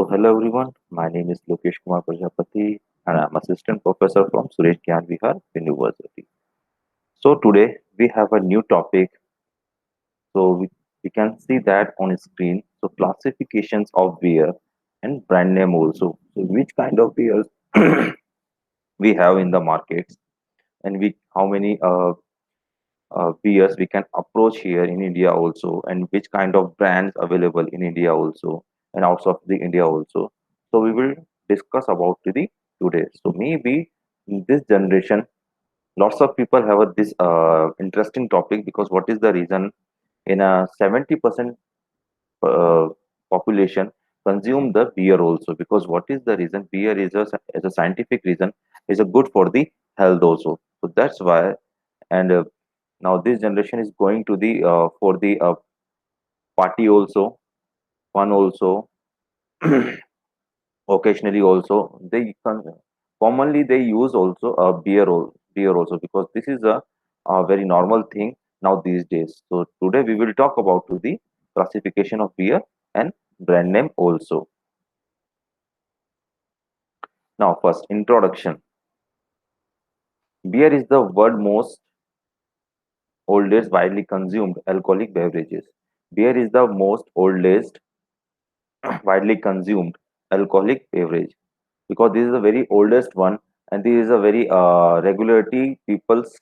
Hello everyone, my name is Lokesh Kumar Prajapati and I'm assistant professor from Suresh Gyan Vihar University. So today we have a new topic. We can see that on screen. So classifications of beer and brand name also. So which kind of beers we have in the markets and we how many beers we can approach here in India also, and which kind of brands available in India also and outside of the India also. So we will discuss about the today. So maybe in this generation, lots of people have this interesting topic because what is the reason in a 70% uh, population consume the beer also, because what is the reason beer is as a scientific reason is a good for the health also. So that's why. And now this generation is going to the for the party also, fun also, occasionally also commonly they use also a beer also, because this is a very normal thing now these days. So today we will talk about to the classification of beer and brand name also. Now first introduction. Beer is the world most oldest widely consumed alcoholic beverages. Beer is the most oldest widely consumed alcoholic beverage, because this is the very oldest one, and this is a very regularity people's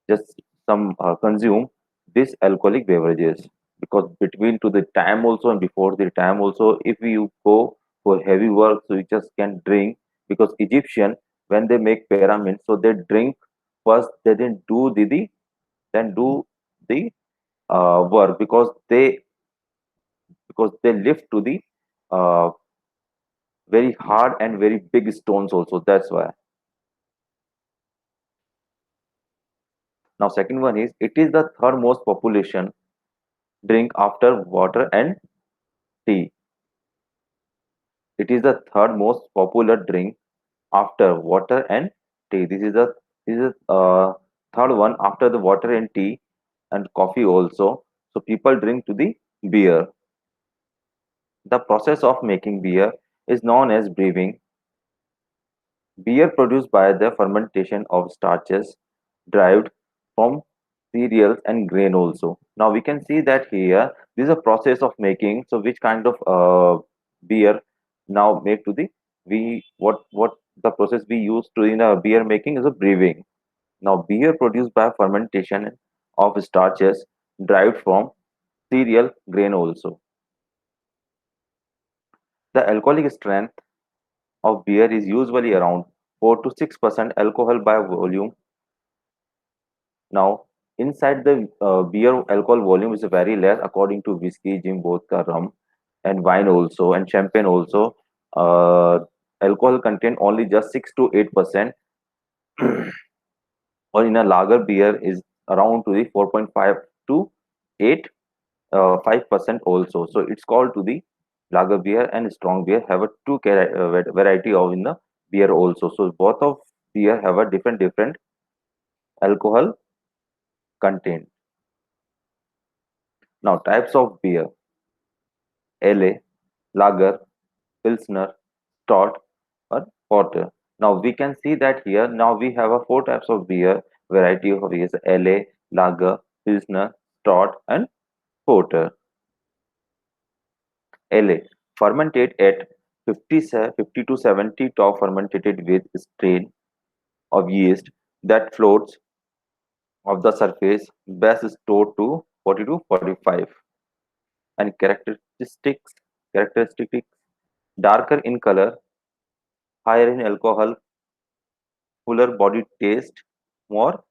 just some consume this alcoholic beverages, because between to the time also and before the time also, if you go for heavy work, so you just can drink, because Egyptian when they make pyramids, so they drink first, they didn't do the then do the work, because they lift to the uh, very hard and very big stones also. That's why. Now, second one is it is the third most population drink after water and tea. It is the third most popular drink after water and tea. This is the third one after the water and tea and coffee also. So people drink to the beer. The process of making beer is known as brewing. Beer produced by the fermentation of starches derived from cereals and grain also. Now we can see that here this is a process of making. So which kind of beer now make to the we what the process we use to in a beer making is a brewing. Now beer produced by fermentation of starches derived from cereal grain also. The alcoholic strength of beer is usually around 4 to 6% alcohol by volume. Now, inside the beer alcohol volume is very less according to whiskey, gin, vodka, rum, and wine also, and champagne also. Uh, Alcohol content only just 6 to 8%, or in a lager beer is around to the 4.5 to 8 5% also. So it's called to the lager beer, and strong beer have a variety of in the beer also. So both of beer have a different alcohol content. Now types of beer: Ale, lager, pilsner, stout, or porter. Now we can see that here. Now we have a four types of beer variety of beers: Ale, lager, pilsner, stout, and porter. Ale fermented at 50 to 70 top fermented with strain of yeast that floats of the surface, best stored to 40 to 45. And characteristics: darker in color, higher in alcohol, fuller body taste, more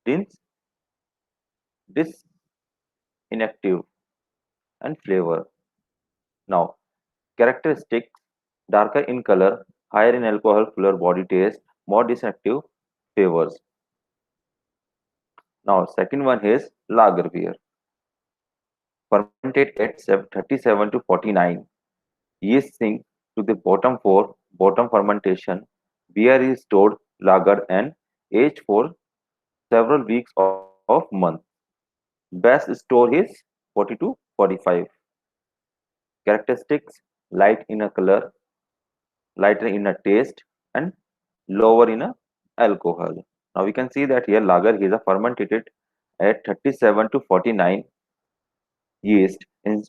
dense, inactive, and flavor. Now, characteristics: darker in color, higher in alcohol, fuller body taste, more distinctive flavors. Now, second one is lager beer, fermented at 37 to 49. Yeast sink to the bottom for bottom fermentation. Beer is stored, lagered, and aged for several weeks of months. Best store is 40 to 45. Characteristics: light in a color, lighter in a taste, and lower in a alcohol. Now we can see that here lager is a fermented at 37 to 49 yeast. In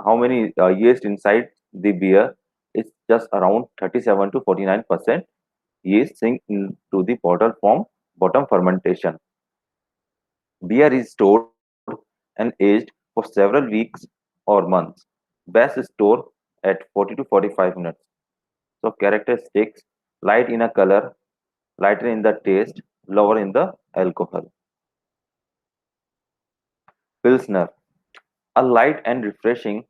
how many yeast inside the beer? It's just around 37 to 49% yeast sink into the bottle from bottom fermentation. Beer is stored and aged for several weeks or months. Best stored at 40 to 45 minutes. So characteristics: light in a color, lighter in the taste, lower in the alcohol. Pilsner, a light and refreshing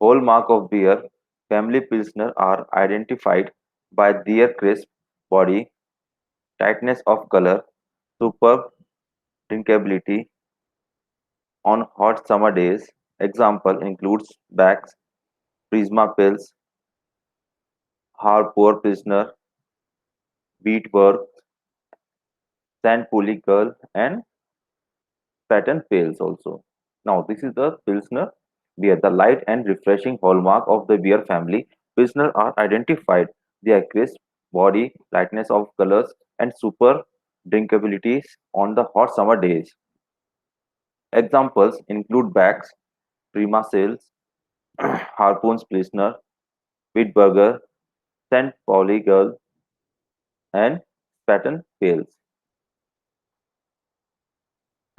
hallmark of beer. Family Pilsner are identified by their crisp body, tightness of color, superb drinkability on hot summer days. Example includes Beck's, Prisma Pils, Harpoor Pilsner, Beetberg, St. Pauli Girl, and Patent Pales also. Now, this is the Pilsner beer, the light and refreshing hallmark of the beer family. Pilsner are identified their crisp body, lightness of colors, and super drinkabilities on the hot summer days. Examples include Beck's, Prima Sales, Harpoon's Pilsner, Bitburger, St. Pauli Girl, and Patent Pales.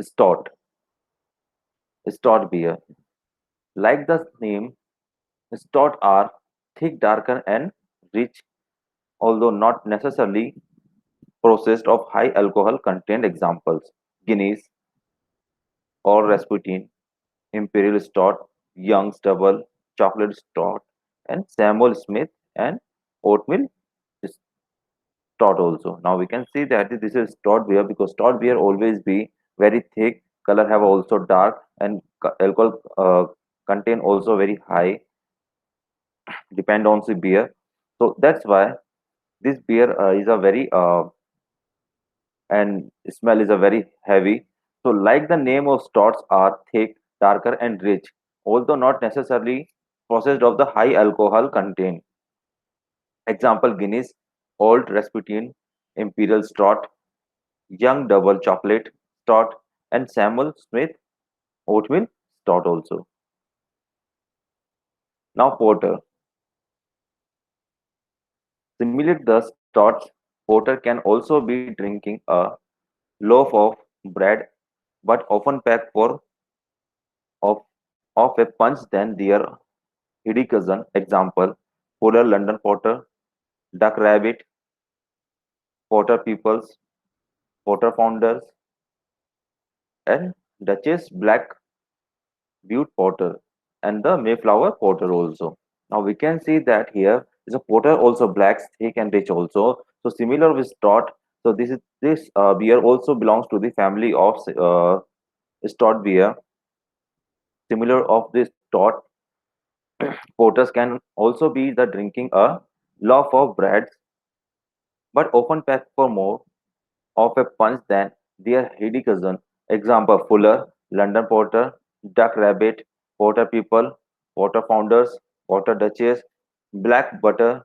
Stout, Stout beer. Like the name, stout are thick, darker, and rich, although not necessarily processed of high alcohol content. Examples: Guinness or Rasputin, Imperial Stout, Young's Double, Chocolate Stout, and Samuel Smith and Oatmeal Stout also. Now we can see that this is stout beer because stout beer always be very thick, color have also dark, and alcohol content also very high, depend on the beer. So that's why this beer is a very and smell is a very heavy. So like the name of stouts are thick, darker and rich, although not necessarily processed of the high alcohol content. Example Guinness, Old Rasputin, Imperial Stout, Young Double Chocolate Stout, and Samuel Smith Oatmeal Stout also. Now porter. Similar to the stouts, porter can also be drinking a loaf of bread but often packed for of, of a punch than their Hiddy cousin. Example: Polar London Porter, Duck Rabbit, Porter Peoples, Porter Founders, and Duchess Black Butte Porter, and the Mayflower Porter also. Now we can see that here is a porter also black, thick and rich also. So similar with stout. So this beer also belongs to the family of stout beer. Similar of this stout, porters can also be the drinking a loaf of bread, but often packed for more of a punch than their heady cousin. Example: Fuller, London Porter, Duck Rabbit, Porter People, Porter Founders, Porter Duchess, Black Butter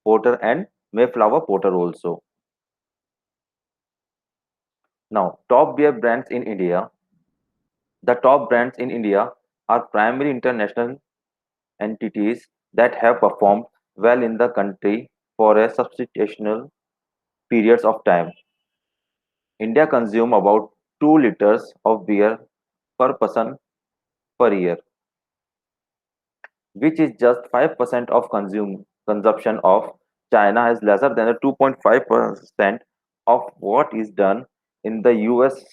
Porter, and Mayflower Porter also. Now, top beer brands in India. The top brands in India are primarily international entities that have performed well in the country for a substantial periods of time. India consumes about 2 liters of beer per person per year, which is just 5% of consumption of. China has lesser than the 2.5% of what is done in the US.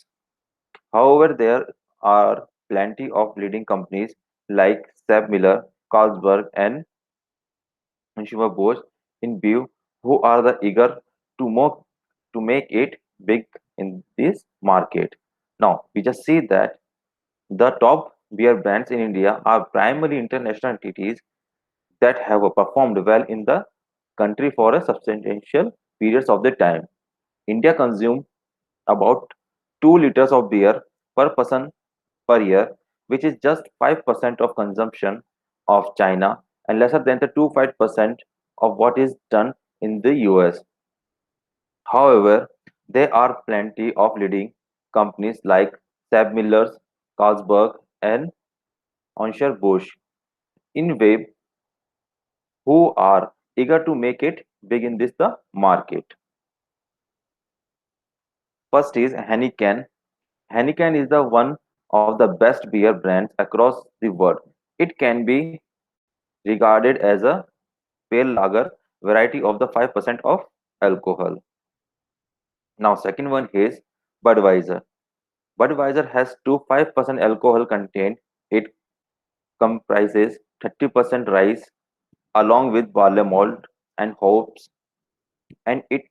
However, there are plenty of leading companies like Sepp Miller, Carlsberg, and Consumer Bosch in view who are the eager to make it big in this market. Now, we just see that the top beer brands in India are primarily international entities that have performed well in the country for a substantial periods of the time. India consumes about 2 liters of beer per person per year, which is just 5% of consumption of China and lesser than the 2.5% of what is done in the US. However, there are plenty of leading companies like Sab Millers, Carlsberg, and Anheuser-Busch InBev who are eager to make it big in this the market. First is Heineken. Heineken is the one of the best beer brands across the world. It can be regarded as a pale lager variety of the 5% of alcohol. Now, second one is Budweiser. Budweiser has 5% alcohol content. It comprises 30% rice along with barley malt and hops, and it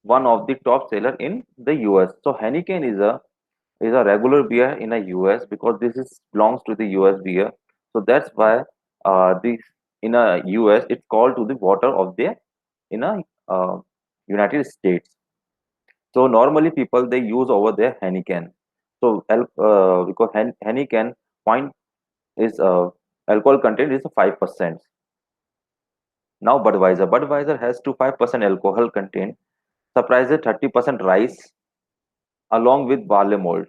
one of the top seller in the US. So Heineken is a regular beer in the US because this is belongs to the US beer. So that's why this in a US it's called to the water of the in a United States. So normally people they use over there Heineken. So because Heineken point is alcohol content is 5%. Now Budweiser has to 5% alcohol content, surprises 30% rice along with barley malt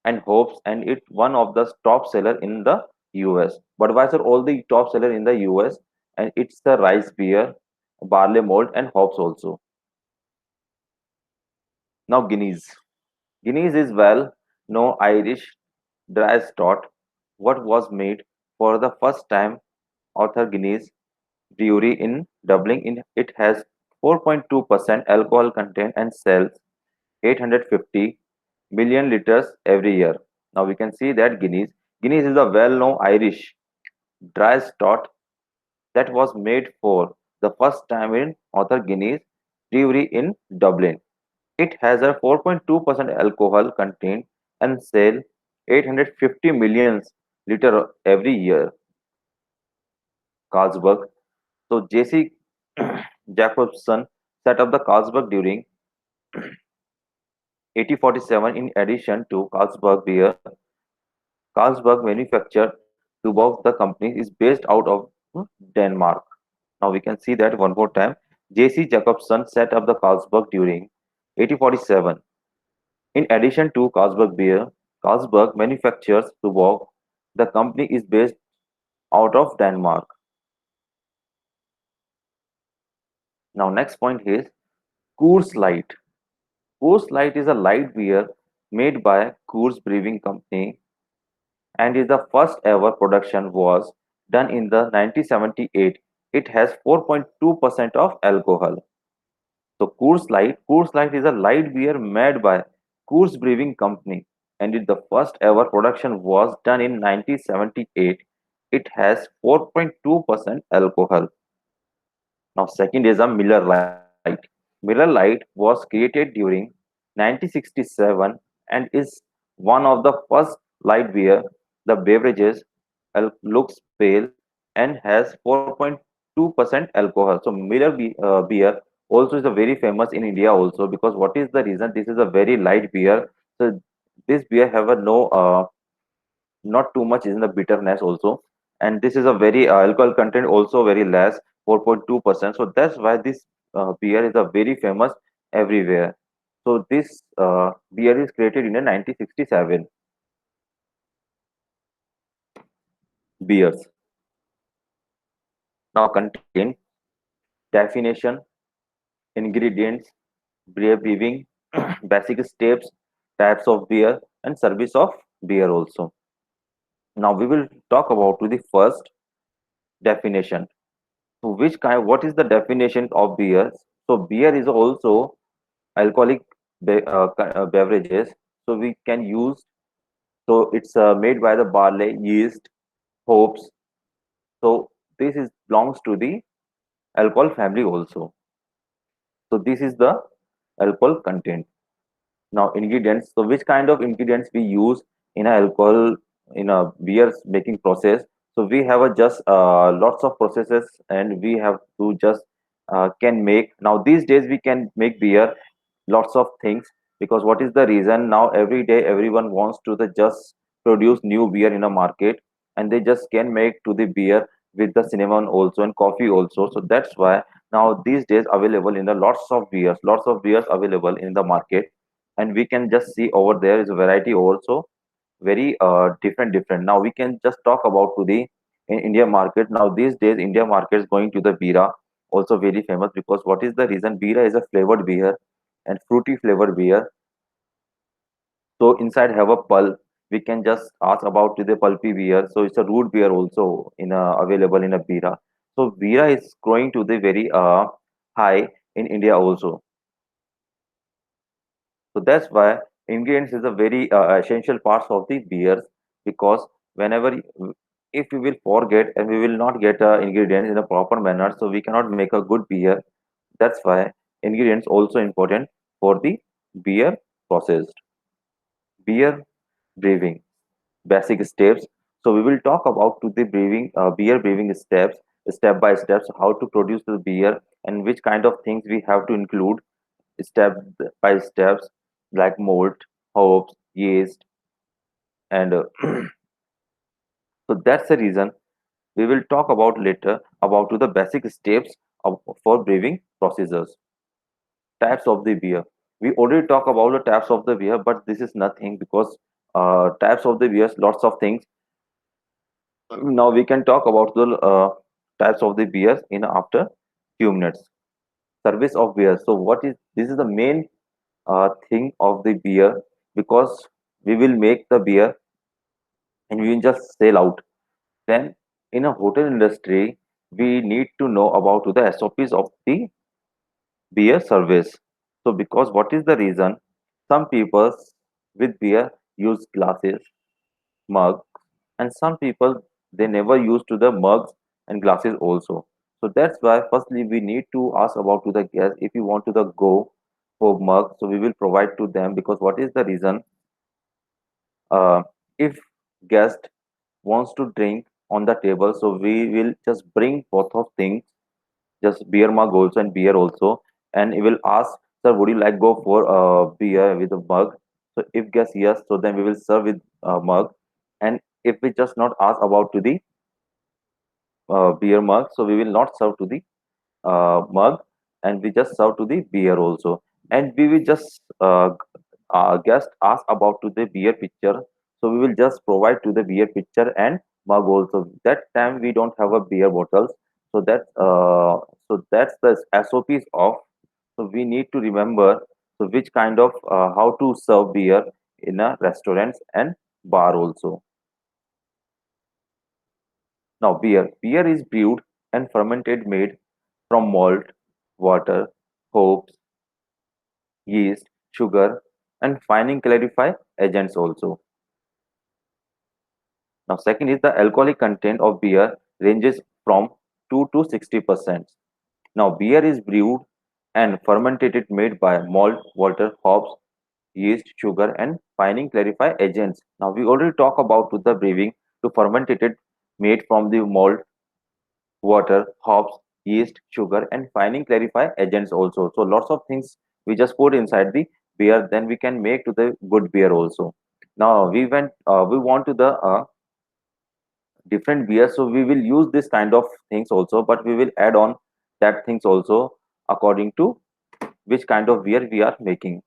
and hops, and it's one of the top seller in the US. Budweiser all the top seller in the US, and it's the rice beer, barley malt and hops also. Now Guinness. Guinness is well known Irish dry stout. What was made for the first time Arthur Guinness Brewery in Dublin. It has 4.2% alcohol content and sells 850 million liters every year. Now we can see that Guinness is a well-known Irish dry stout that was made for the first time in Arthur Guinness Brewery in Dublin. It has a 4.2% alcohol content and sell 850 million liter every year. Carlsberg. So JC Jacobson set up the Carlsberg during 1847. In addition to Carlsberg beer, Carlsberg manufactured Tuborg. The company is based out of Denmark. Now we can see that one more time. J.C. Jacobson set up the Carlsberg during 1847. In addition to Carlsberg beer, Carlsberg manufactures Tuborg. The company is based out of Denmark. Now next point is Coors Light. Coors Light is a light beer made by Coors Brewing Company and is the first ever production was done in the 1978. It has 4.2% of alcohol. So Coors Light is a light beer made by Coors Brewing Company and it the first ever production was done in 1978. It has 4.2% alcohol. Now second is a Miller Lite. Miller Lite was created during 1967 and is one of the first light beer. The beverages looks pale and has 4.2% alcohol. So beer also is a very famous in India also because what is the reason? This is a very light beer. So this beer have a no not too much in the bitterness also, and this is a very alcohol content also very less 4.2%. So that's why this beer is a very famous everywhere. So this beer is created in the 1967 beers. Now contain definition, ingredients, beer brewing, basic steps, types of beer, and service of beer also. Now we will talk about to the first definition. So which kind? What is the definition of beer? So beer is also alcoholic beverages. So we can use. So it's made by the barley, yeast, hops. So this is belongs to the alcohol family also. So this is the alcohol content. Now ingredients. So which kind of ingredients we use in a alcohol in a beer making process? So we have a just lots of processes, and we have to just can make. Now these days we can make beer lots of things because what is the reason? Now every day everyone wants to the just produce new beer in a market, and they just can make to the beer with the cinnamon also and coffee also. So that's why now these days available in the lots of beers available in the market, and we can just see over there is a variety also very different. Now we can just talk about to the in India market. Now these days India market is going to the bira, also very famous, because what is the reason? Bira is a flavored beer and fruity flavored beer. So inside have a pulp. We can just ask about to the pulpy beer. So it's a root beer also in a, available in a bira. So bira is growing to the very high in India also. So that's why ingredients is a very essential parts of the beers, because whenever if we will forget and we will not get ingredients in a proper manner, so we cannot make a good beer. That's why ingredients also important for the beer processed. Beer brewing basic steps. So we will talk about to the brewing beer brewing steps, step by steps, how to produce the beer and which kind of things we have to include step by steps, like malt, hops, yeast, and so that's the reason we will talk about later about to the basic steps for brewing procedures. Types of the beer. We already talk about the types of the beer, but this is nothing, because types of the beers, lots of things. Now we can talk about the types of the beers in after few minutes. Service of beer. So what is this is the main thing of the beer, because we will make the beer and we will just sell out. Then in a hotel industry, we need to know about the SOPs of the beer service. So because what is the reason? Some people with beer use glasses, mug, and some people they never use to the mugs and glasses also. So that's why firstly we need to ask about to the guest if you want to the go for mug, so we will provide to them, because what is the reason? If guest wants to drink on the table, so we will just bring both of things, just beer mug also and beer also, and he will ask, sir, would you like go for beer with a mug? So if guess yes, so then we will serve with mug. And if we just not ask about to the beer mug, so we will not serve to the mug, and we just serve to the beer also. And we will just guest ask about to the beer picture, so we will just provide to the beer picture and mug also. That time we don't have a beer bottles, so that's the SOPs of. So we need to remember so which kind of how to serve beer in a restaurants and bar also. Now beer is brewed and fermented, made from malt, water, hops, yeast, sugar, and fining clarify agents also. Now, second is the alcoholic content of beer ranges from 2 to 60%. Now, beer is brewed and fermented made by malt, water, hops, yeast, sugar, and fining clarify agents. Now, we already talk about to the brewing to fermented made from the malt, water, hops, yeast, sugar, and fining clarify agents also. So lots of things we just put inside the beer, then we can make to the good beer also. Now we want to the different beers, so we will use this kind of things also, but we will add on that things also according to which kind of beer we are making.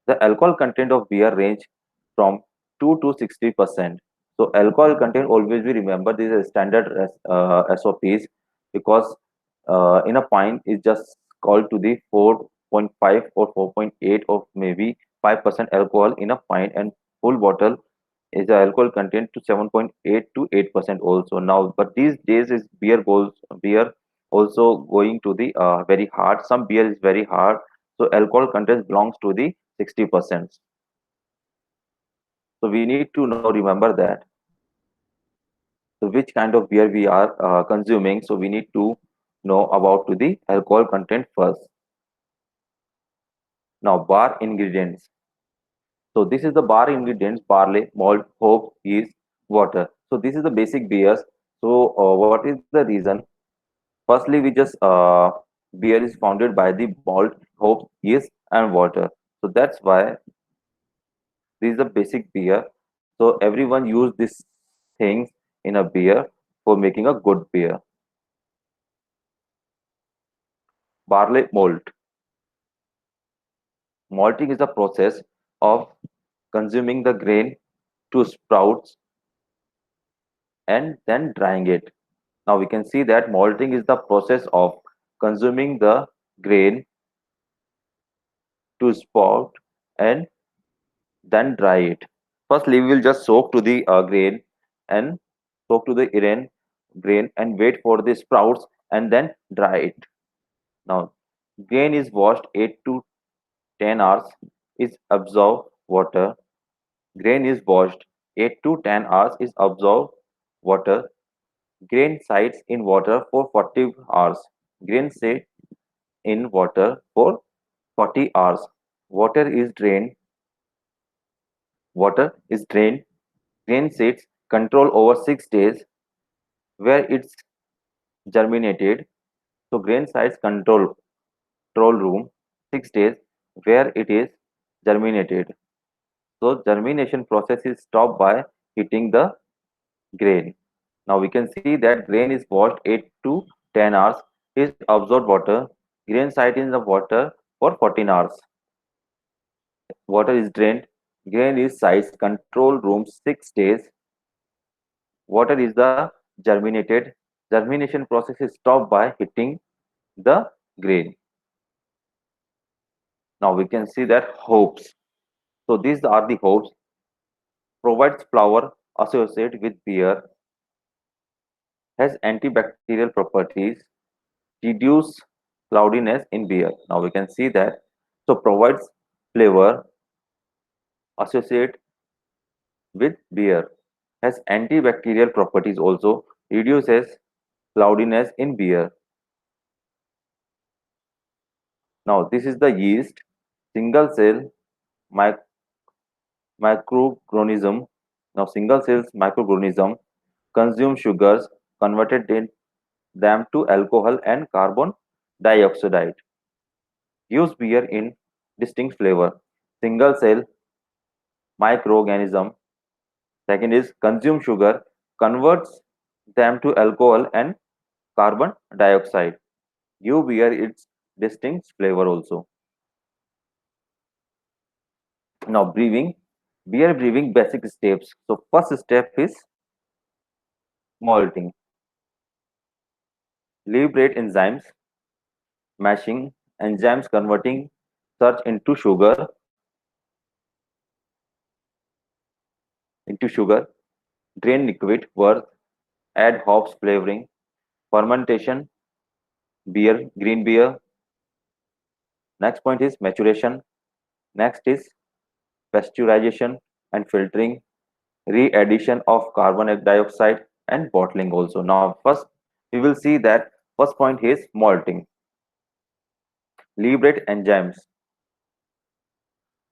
The alcohol content of beer range from 2 to 60%. So alcohol content always we remember this is standard SOPs, because in a pint is just called to the 4.5 or 4.8 or maybe 5% alcohol in a pint, and full bottle is the alcohol content to 7.8 to 8% also. Now but these days is beer also going to the very hard. Some beer is very hard, so alcohol content belongs to the 60%. So we need to now remember that. So which kind of beer we are consuming, so we need to know about to the alcohol content first. Now bar ingredients. So this is the bar ingredients: barley, malt, hops, yeast, water. So this is the basic beers. So what is the reason? Firstly, we just beer is founded by the malt, hops, yeast, and water. So that's why this is the basic beer. So everyone use these things in a beer for making a good beer. Barley malt. Malting is the process of consuming the grain to sprouts and then drying it. Now we can see that malting is the process of consuming the grain to sprout and then dry it. Firstly, we will just soak to the grain and soak to the grain and wait for the sprouts and then dry it. Now, grain is washed 8 to 10 hours is absorb water. Grain is washed 8 to 10 hours is absorb water. Grain sits in water for 40 hours. Grain sit in water for 40 hours. Water is drained. Water is drained. Grain sits control over 6 days where it's germinated. So grain sites control room 6 days where it is germinated. So germination process is stopped by heating the grain. Now we can see that grain is washed 8 to 10 hours, is absorbed water. Grain site in the water for 14 hours. Water is drained. Grain is sized control room 6 days. Water is the germinated. Germination process is stopped by heating the grain. Now we can see that hops. So these are the hops. Provides flour associated with beer, has antibacterial properties, reduce cloudiness in beer. Now we can see that. So provides flavor associated with beer, has antibacterial properties also, reduces cloudiness in beer. Now this is the yeast, single cell mic- microorganism. Now single cells microorganism consume sugars, converted them to alcohol and carbon dioxide. Use beer in distinct flavor. Single cell microorganism. Second is consume sugar, converts them to alcohol and carbon dioxide. Give beer its distinct flavor also. Now brewing, beer brewing basic steps. So first step is malting, liberate enzymes, mashing, enzymes converting starch into sugar, drain liquid, worth, add hops flavoring, fermentation, beer, green beer. Next point is maturation. Next is pasteurization and filtering, re-addition of carbon dioxide and bottling also. Now first we will see that first point is malting, liberate enzymes.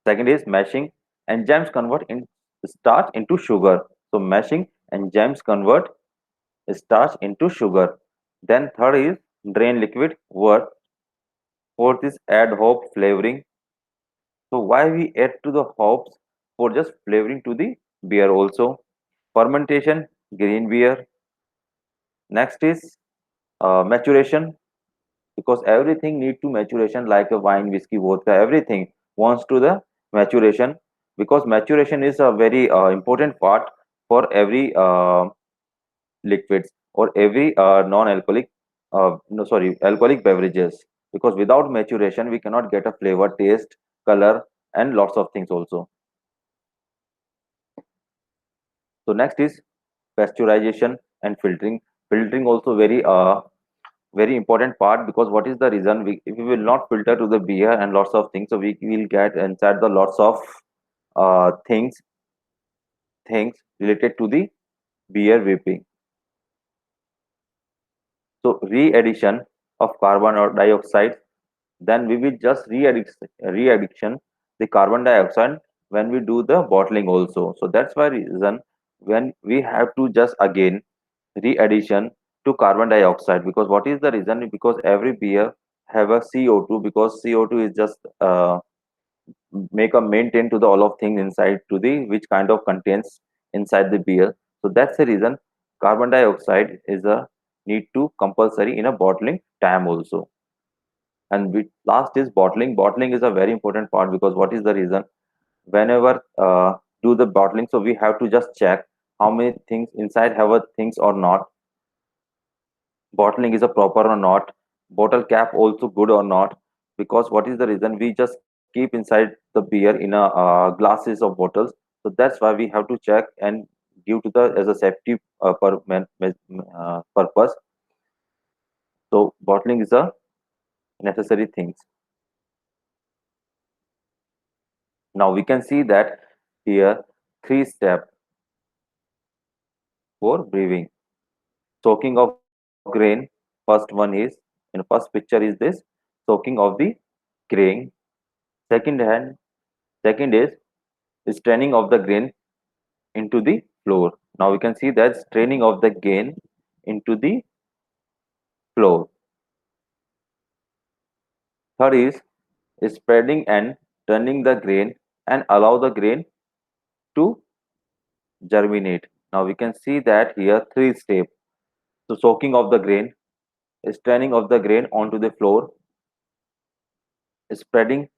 Second is mashing, enzymes convert in starch into sugar. So mashing enzymes convert starch into sugar. Then third is drain liquid, wort. Fourth is add hop flavoring. So why we add to the hops? For just flavoring to the beer also. Fermentation, green beer. Next is maturation, because everything need to maturation like a wine, whiskey, vodka, everything wants to the maturation, because maturation is a very important part for every liquids or every non-alcoholic no sorry alcoholic beverages, because without maturation we cannot get a flavor, taste, color and lots of things also. So next is pasteurization and filtering. Filtering also very important part, because what is the reason, if we will not filter to the beer and lots of things, so we will get inside the lots of things related to the beer vaping. So re-addition of carbon or dioxide, then we will just re-addition the carbon dioxide when we do the bottling also. So that's why reason when we have to just again re-addition to carbon dioxide, because what is the reason, because every beer have a CO2, because CO2 is just make a maintain to the all of things inside to the which kind of contains inside the beer. So that's the reason carbon dioxide is a need to compulsory in a bottling time also. And last is bottling. Bottling is a very important part because what is the reason? Whenever do the bottling, so we have to just check how many things inside have a things or not. Bottling is a proper or not. Bottle cap also good or not. Because what is the reason? We just keep inside the beer in a glasses of bottles. So that's why we have to check, and due to the as a safety purpose. So bottling is a necessary things. Now we can see that here three step for brewing. Soaking of grain. First one is in first picture is this soaking of the grain. Second is straining of the grain into the flour. Now we can see that straining of the grain into the flour. Third is spreading and turning the grain and allow the grain to germinate. Now we can see that here three steps. So soaking of the grain, straining of the grain onto the flour, spreading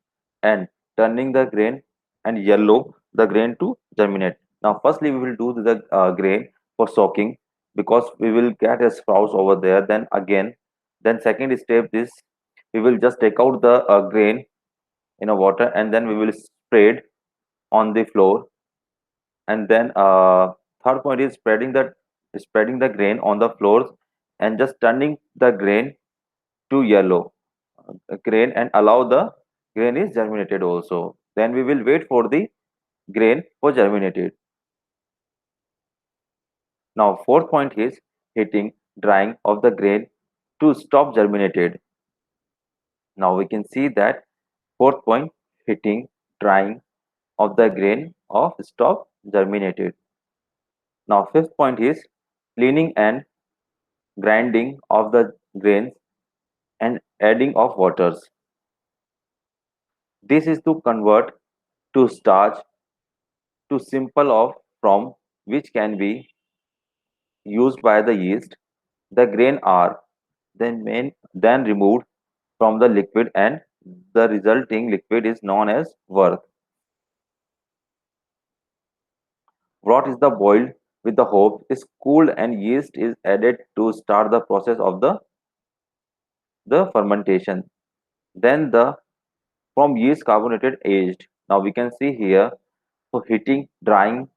and turning the grain and yellow the grain to germinate. Now firstly we will do the grain for soaking because we will get a sprouts over there. Then second step is we will just take out the grain in a water and then we will spread on the floor. And then third point is spreading the grain on the floors and just turning the grain to yellow grain and allow the grain is germinated also. Then we will wait for the grain for germinated. Now fourth point is heating drying of the grain to stop germinated. Now we can see that fourth point heating drying of the grain of stop germinated. Now fifth point is cleaning and grinding of the grains and adding of waters. This is to convert to starch to simple of from which can be used by the yeast. The grain are then removed from the liquid and the resulting liquid is known as worth. What is the boiled with the hope is cooled and yeast is added to start the process of the fermentation. Then the from yeast carbonated aged. Now we can see here for heating, drying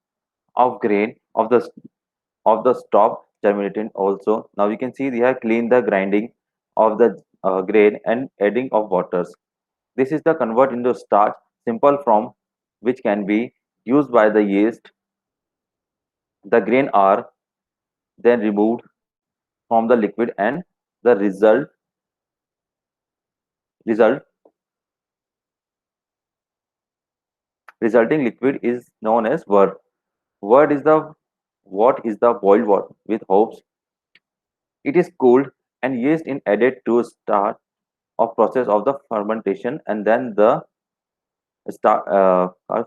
of grain of the stop germinating also. Now we can see here clean the grinding of the grain and adding of waters. This is the convert into starch simple from which can be used by the yeast. The grain are then removed from the liquid and the result resulting liquid is known as wort. Wort is the what is the boiled water with hops. It is cooled and yeast in added to start of process of the fermentation and then the start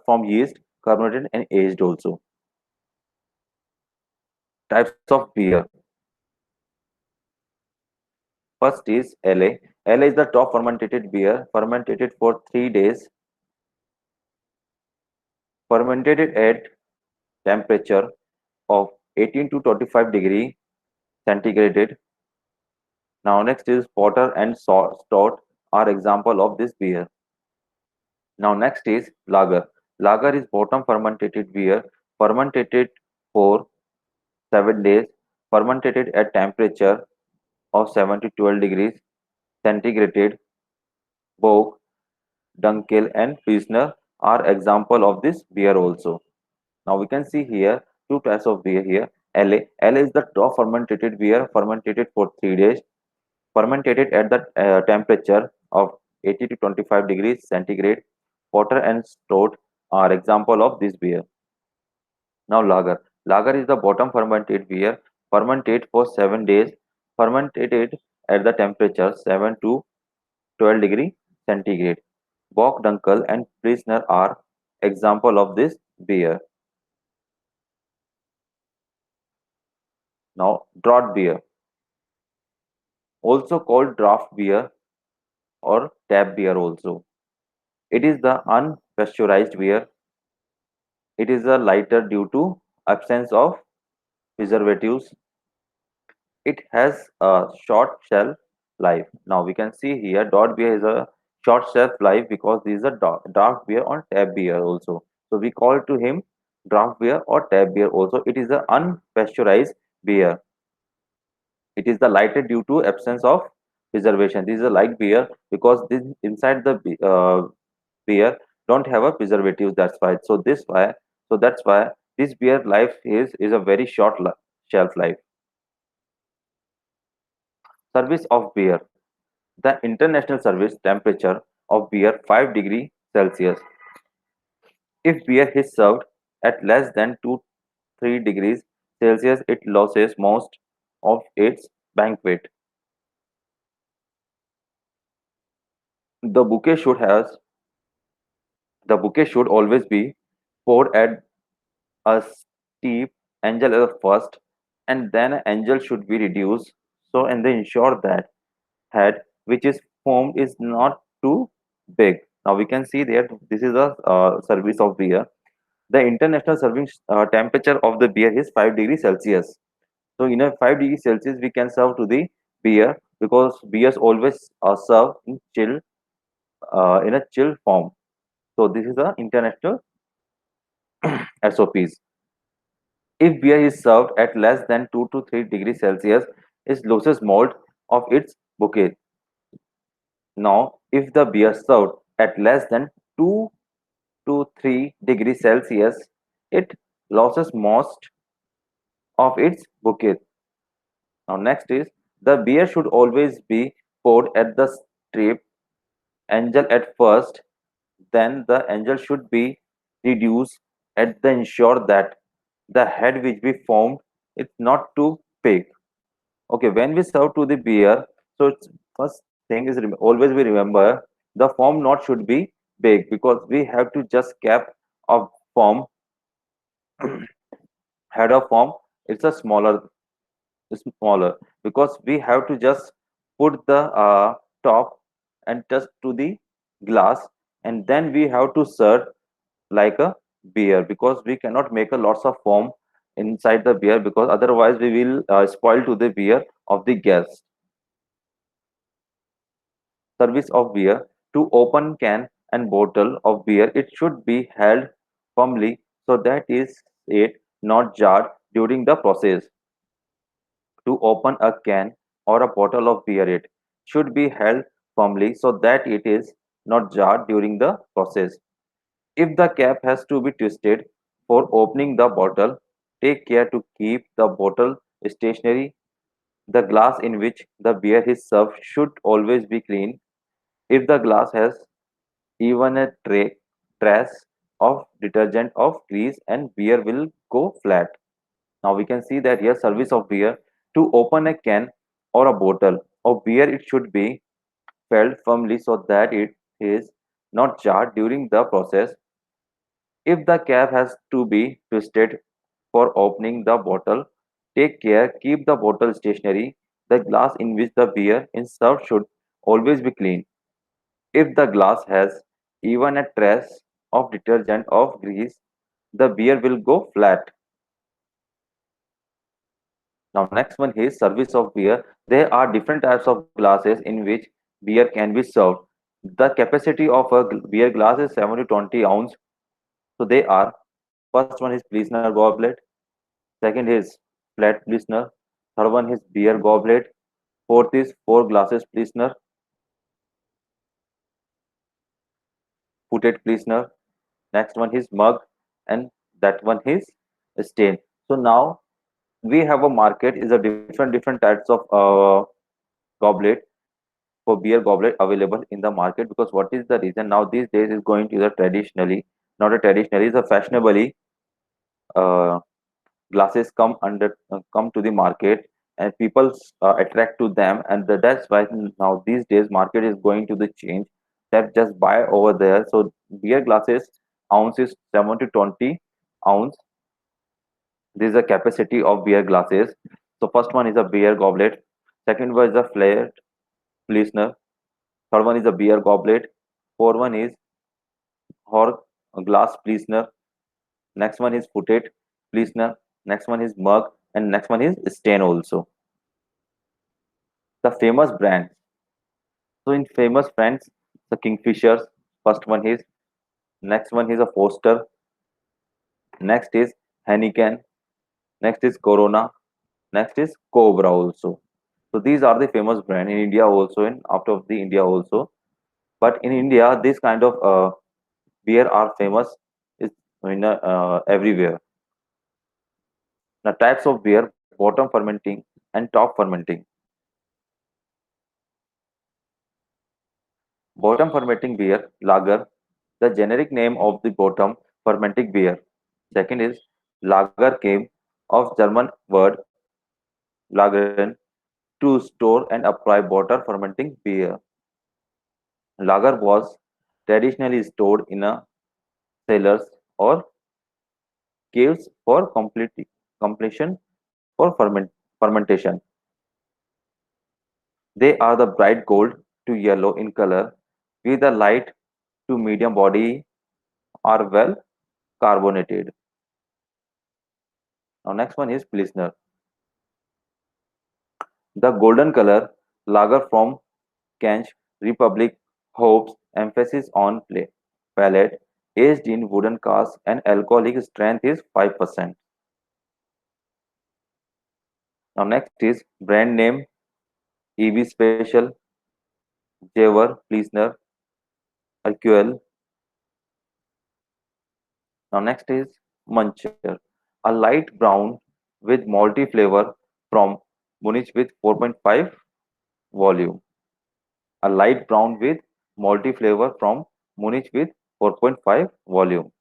from yeast carbonated and aged also. Types of beer. First is LA. LA is the top fermented beer, fermented for 3 days, fermented at temperature of 18 to 25 degree centigrade. Now next is porter and stout are example of this beer. Now next is lager. Lager is bottom fermented beer, fermented for 7 days, fermented at temperature of 7 to 12 degrees centigrade. Bock, Dunkel, and Pilsner are example of this beer also. Now we can see here two types of beer here. LA. LA is the top fermented beer, fermented for 3 days, fermented at the temperature of 80 to 25 degrees centigrade. Porter and stout are example of this beer. Now lager. Lager is the bottom fermented beer, fermented for 7 days, fermented at the temperature 7 to 12 degree centigrade. Bock, Dunkel, and Pilsner are example of this beer. Now, draught beer, also called draft beer or tap beer also. It is the unpasteurized beer. It is a lighter due to absence of preservatives. It has a short shelf life. Now we can see here dot beer is a short shelf life because this is a dark beer or tap beer also. So we call to him draft beer or tap beer also. It is a unpasteurized beer. It is the lighter due to absence of preservation. This is a light beer because this inside the beer don't have a preservative. That's why. That's why this beer life is a very short shelf life. Service of beer. The international service temperature of beer 5 degrees Celsius. If beer is served at less than 2 3 degrees Celsius, it loses most of its banquet. The bouquet should has the bouquet should always be poured at a steep angle at first, and then angle should be reduced so and they ensure that head which is formed is not too big. Now we can see that this is a service of beer. The international serving temperature of the beer is 5 degrees Celsius. So in a 5 degrees Celsius we can serve to the beer because beers always serve in a chill form. So this is the international SOPs. If beer is served at less than 2 to 3 degrees Celsius, it loses malt of its bouquet. Now, if the beer served at less than 2 to 3 degrees Celsius, it loses most of its bouquet. Now, next is the beer should always be poured at the strip angle at first, then the angle should be reduced at the ensure that the head which we formed is not too big. Okay, when we serve to the beer, so it's first thing is always we remember the form not should be big because we have to just cap of form head of form. It's a smaller because we have to just put the top and touch to the glass, and then we have to serve like a beer because we cannot make a lots of foam inside the beer because otherwise we will spoil to the beer of the guest. Service of beer. To open can and bottle of beer, it should be held firmly so that is it not jarred during the process. To open a can or a bottle of beer, it should be held firmly so that it is not jarred during the process. If the cap has to be twisted for opening the bottle, take care to keep the bottle stationary. The glass in which the beer is served should always be clean. If the glass has even a trace of detergent of grease and beer will go flat. Now we can see that here service of beer. To open a can or a bottle of beer, it should be held firmly so that it is not jarred during the process. If the cap has to be twisted for opening the bottle, take care, keep the bottle stationary. The glass in which the beer is served should always be clean. If the glass has even a trace of detergent of grease, the beer will go flat. Now next one is service of beer. There are different types of glasses in which beer can be served. The capacity of a beer glass is 7 to 20 ounce. So they are first one is Pilsner goblet, second is flat Pilsner, third one is beer goblet, fourth is four glasses Pilsner, footed Pilsner, next one is mug, and that one is stain. So now we have a market is a different types of goblet for beer goblet available in the market because what is the reason now these days is going to the traditionally not a traditionally it's a fashionably uh, glasses come to the market and people attract to them and that's why now these days market is going to the change that just buy over there. So beer glasses ounce is 7 to 20 ounce. This is the capacity of beer glasses. So first one is a beer goblet, second one is a flared listener, Third one is a beer goblet. Fourth one is horn glass Pilsner. Next one is footed Pilsner. Next one is mug, and next one is stain also. The famous brands. So in famous brands, the Kingfishers. First one is. Next one is a Foster. Next is Heineken. Next is Corona. Next is Cobra also. So these are the famous brand in India also, and out of the India also. But in India, this kind of beer are famous is everywhere. The types of beer: bottom fermenting and top fermenting. Bottom fermenting beer, lager, the generic name of the bottom fermenting beer. Second is lager came of German word lagern, to store and apply water fermenting beer. Lager was traditionally stored in a cellars or caves for completion for fermentation. They are the bright gold to yellow in color with a light to medium body, are well carbonated. Now next one is Pilsner. The golden color lager from Czech Republic hopes emphasis on palate, aged in wooden casks and alcoholic strength is 5%. Now next is brand name EV Special, Jever, Pilsner, Urquell. Now next is Muncher, a light brown with malty flavor from Munich with 4.5 volume. A light brown with malty flavor from Munich with 4.5 volume.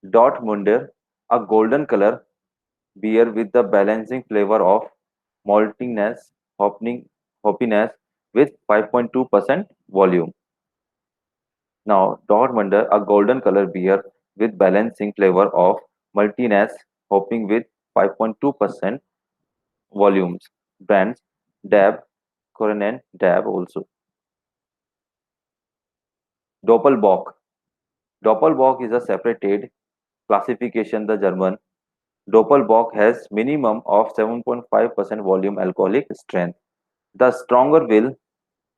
Dortmunder, a golden color beer with the balancing flavor of maltiness, hoppiness with 5.2% volume. Now, Dortmunder, a golden color beer with balancing flavor of maltiness, hopping with 5.2% volumes. Brands Dab, Koronen, Dab also. Doppelbock. Doppelbock is a separated classification. The German Doppelbock has minimum of 7.5% volume alcoholic strength. The stronger will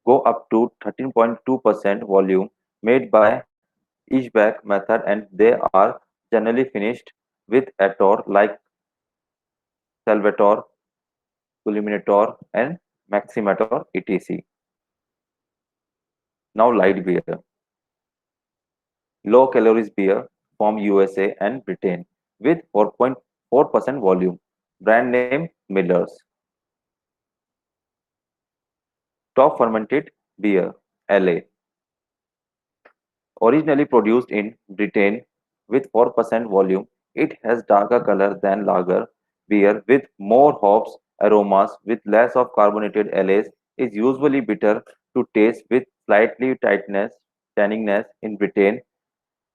go up to 13.2% volume made by Ishbak method, and they are generally finished with Ator like Salvator, Culminator and Maximator etc. Now light beer. Low calories beer from USA and Britain with 4.4% volume. Brand name Millers. Top fermented beer LA. Originally produced in Britain with 4% volume, it has darker color than lager beer with more hops aromas with less of carbonated LAs, is usually bitter to taste with slightly tanniness in Britain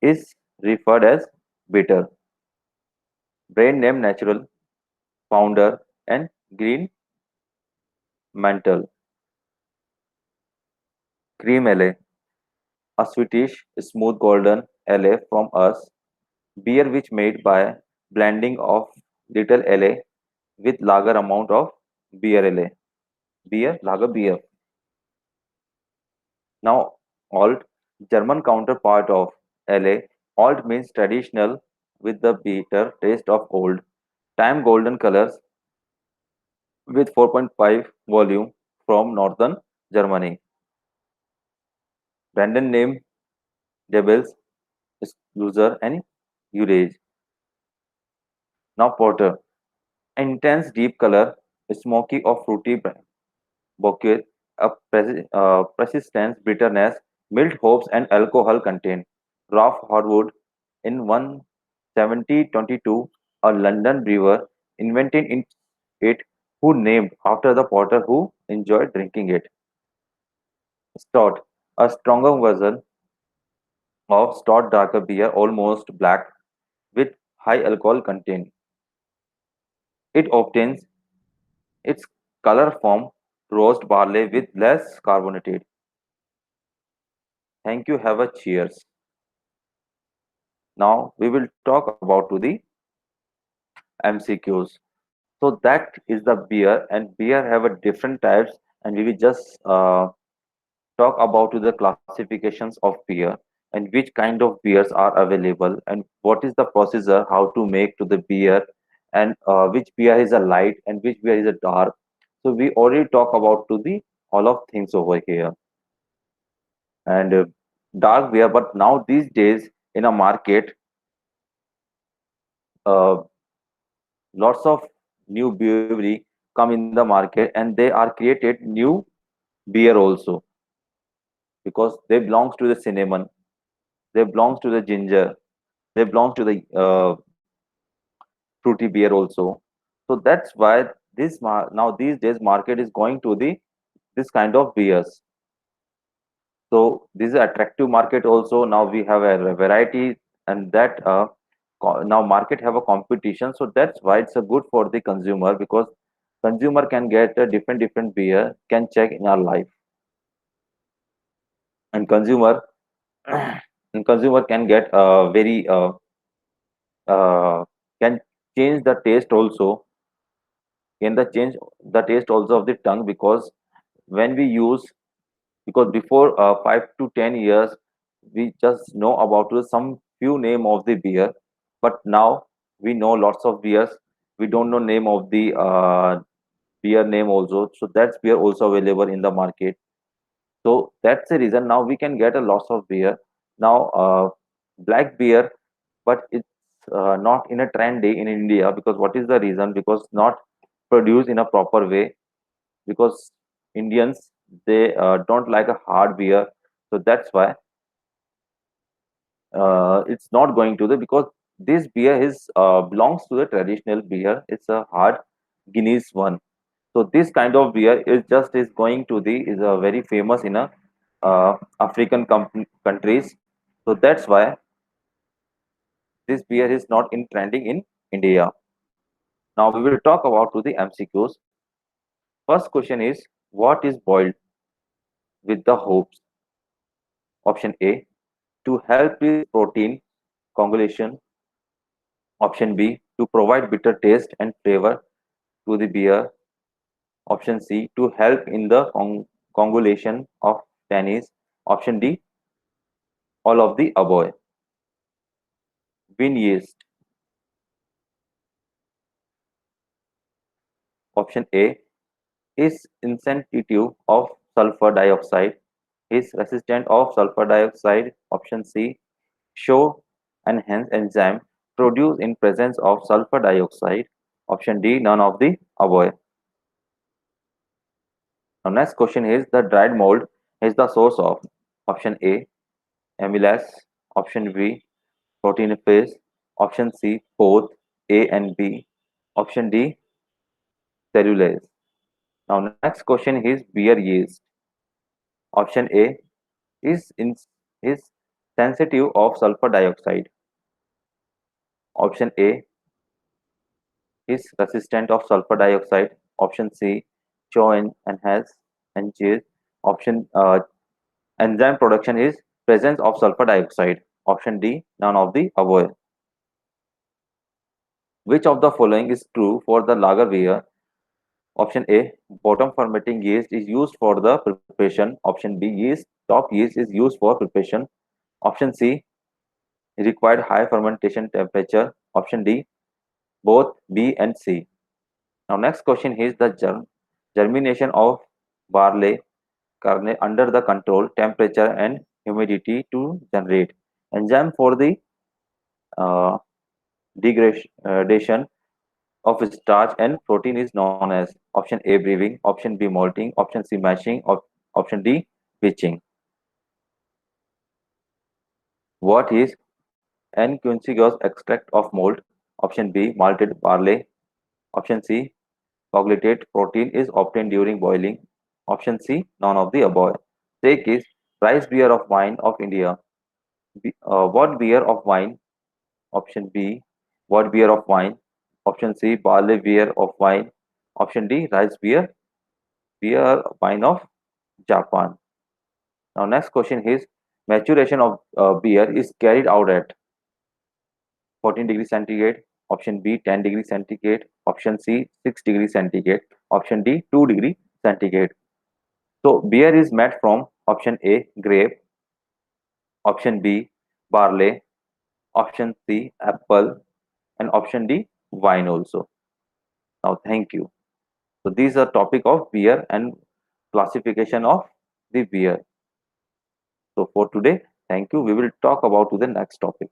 is referred as bitter. Brand name Natural, Founder and Green Mantle. Cream LA, a Swedish smooth golden LA from us, beer which made by blending of little LA with lager amount of beer LA. Beer, lager, beer. Now, alt, German counterpart of LA. Alt means traditional with the bitter taste of old. Time golden colors with 4.5 volume from northern Germany. Brandon name Devils, Loser and Urage. Now porter. Intense deep color, smoky or fruity bouquet, a persistence, bitterness, mild hops and alcohol content. Ralph Harwood in 17022, a London brewer, invented it who named after the potter who enjoyed drinking it. Stout, a stronger version of stout darker beer, almost black, with high alcohol content. It obtains its color from roast barley with less carbonated. Thank you. Have a cheers. Now we will talk about to the MCQs. So that is the beer, and beer have a different types, and we will just talk about to the classifications of beer and which kind of beers are available and what is the procedure how to make to the beer and which beer is a light and which beer is a dark. So we already talk about to the all of things over here and dark beer. But now these days in a market, uh, lots of new brewery come in the market and they are created new beer also because they belongs to the cinnamon, they belongs to the ginger, they belong to the fruity beer also. So that's why now these days market is going to the this kind of beers. So this is attractive market also. Now we have a variety and that now market have a competition. So that's why it's a good for the consumer because consumer can get a different beer can check in our life and consumer and consumer can get a very can change the taste also in the change the taste also of the tongue because when we use because before 5 to 10 years we just know about some few name of the beer, but now we know lots of beers. We don't know name of the beer name also, so that's beer also available in the market. So that's the reason now we can get a lots of beer now. Black beer, but it's not in a trendy in India because what is the reason? Because not produced in a proper way because Indians they don't like a hard beer, so that's why it's not going to the because this beer is belongs to the traditional beer. It's a hard Guinness one. So this kind of beer is just is going to the is a very famous in a African countries. So that's why this beer is not in trending in India. Now we will talk about to the MCQs. First question is what is boiled with the hops? Option A to help with protein coagulation. Option B to provide bitter taste and flavor to the beer. Option C to help in the coagulation of tannins. Option D all of the above. Win yeast. Option A is insensitive of sulfur dioxide. Is resistant of sulfur dioxide. Option C show enhance enzyme produced in presence of sulfur dioxide. Option D none of the above. Now next question is the dried mold is the source of option A amylase, option B proteinase, option C both A and B, option D cellulase. Now next question is beer yeast. Option A is sensitive of sulfur dioxide. Option A is resistant of sulfur dioxide. Option C show and has and J. Option enzyme production is presence of sulfur dioxide. Option D none of the above. Which of the following is true for the lager beer? Option A, bottom fermenting yeast is used for the preparation. Option B, top yeast is used for preparation. Option C, required high fermentation temperature. Option D, both B and C. Now next question is the germination of barley kernel under the control temperature and humidity to generate enzyme for the uh, degradation of starch and protein is known as option A brewing, option B malting, option C mashing, option D pitching. What is N-quincuncious extract of malt? Option B malted barley, option C coagulated protein is obtained during boiling, option C none of the above. Take is rice beer of wine of India. What beer of wine? Option B what beer of wine? Option C barley beer of wine. Option D rice beer. beer wine of Japan. Now, next question is maturation of beer is carried out at 14 degrees centigrade, option B 10 degrees centigrade, option C 6 degrees centigrade, option D 2 degree centigrade. So, beer is made from option A grape, option B barley, option C apple, and option D wine also. Now, thank you. So, these are topic of beer and classification of the beer. So, for today, thank you. We will talk about to the next topic.